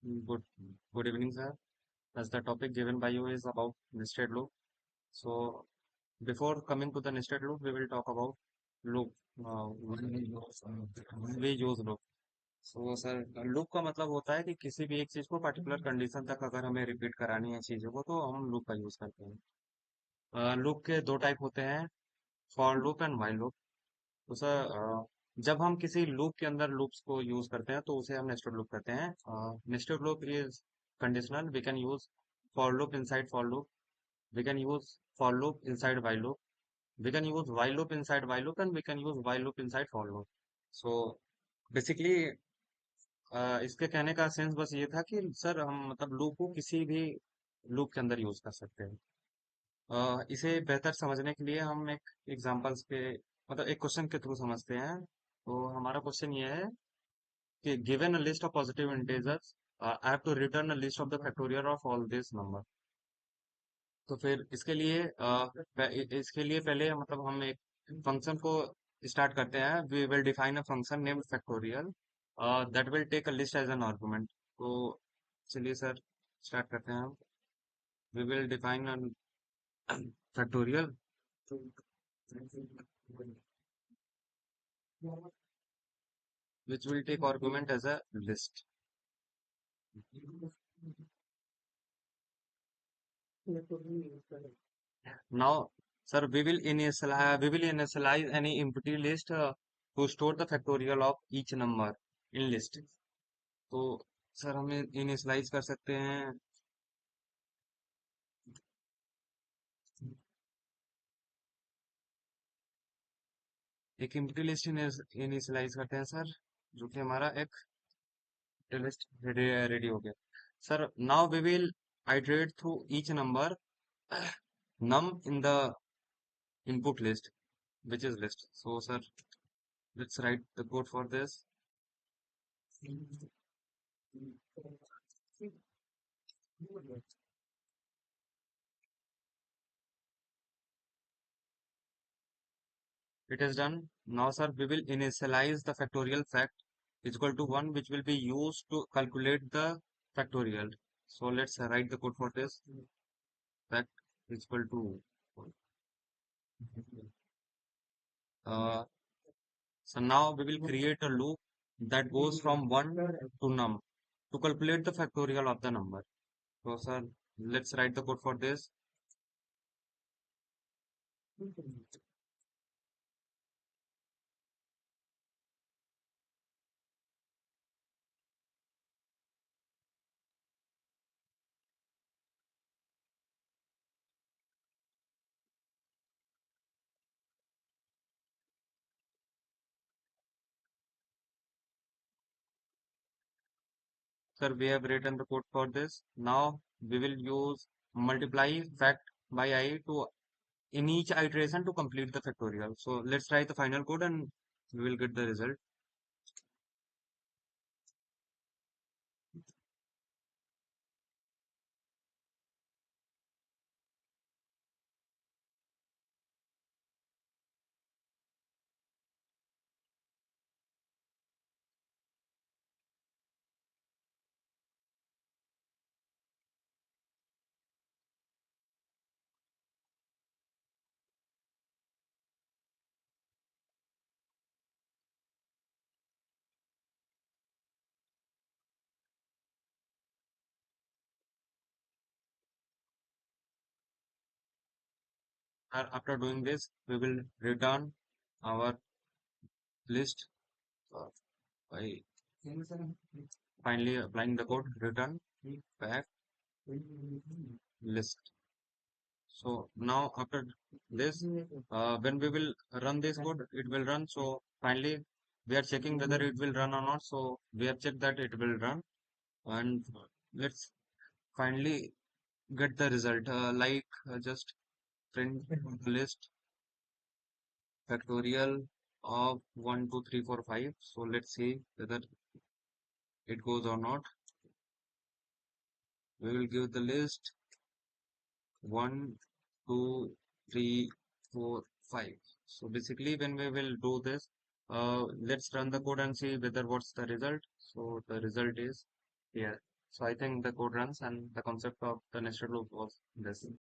Good, good evening, sir. As the topic given by you is about nested loop. So, before coming to the nested loop, we will talk about loop. We use loop. So, sir loop का मतलब होता है कि किसी भी एक चीज को पर्टिकुलर कंडीशन तक अगर हमें रिपीट करानी है चीजों को तो हम लूप का यूज करते हैं। लूप के दो टाइप होते हैं, for loop and while loop. तो सर जब हम किसी लूप के अंदर लूप्स को यूज करते हैं तो उसे हम नेस्टेड लूप कहते हैं। Nested loop is conditional, we can use for loop inside for loop, we can use for loop inside while loop, we can use while loop inside while loop, and we can use while loop inside for loop. So basically इसके कहने का sense बस ये था कि sir हम मतलब loop को किसी भी लूप के अंदर यूज कर सकते हैं। इसे बेहतर समझने के लिए हम एक एग्जांपल्स के मतलब एक क्वेश्चन के थ्रू समझते हैं। तो हमारा क्वेश्चन ये है कि given a list of positive integers I have to return a list of the factorial of all this number. तो फिर इसके लिए इसके लिए पहले मतलब हम एक फंक्शन को स्टार्ट करते हैं। We will define a function named factorial that will take a list as an argument. तो चलिए सर स्टार्ट करते हैं हम। We will define a factorial which will take argument as a list. Now, sir, we will initialize any empty list to store the factorial of each number in list. तो sir हम initialise कर सकते हैं एक empty list initialise करते हैं sir, जो कि हमारा एक लिस्ट रेडी हो गया। Sir now we will iterate through each number num in the input list, which is list. So sir, let's write the code for this. It is done. Now sir, we will initialize the factorial fact is equal to 1, which will be used to calculate the factorial. So let's write the code for this. Fact is equal to uh, so now we will create a loop that goes from 1 to num to calculate the factorial of the number. So sir, let's write the code for this. Sir, we have written the code for this. Now we will use multiply fact by I to in each iteration to complete the factorial. So let's write the final code and we will get the result. After doing this, we will return our list by finally applying the code return back list. So now after this, when we will run this code, it will run. So finally, we are checking whether it will run or not. So we have checked that it will run, and let's finally get the result. Just print list factorial of 1, 2, 3, 4, 5. So let's see whether it goes or not. We will give the list 1, 2, 3, 4, 5. So basically when we will do this, let's run the code and see whether what's the result. So the result is here. So I think the code runs and the concept of the nested loop was this.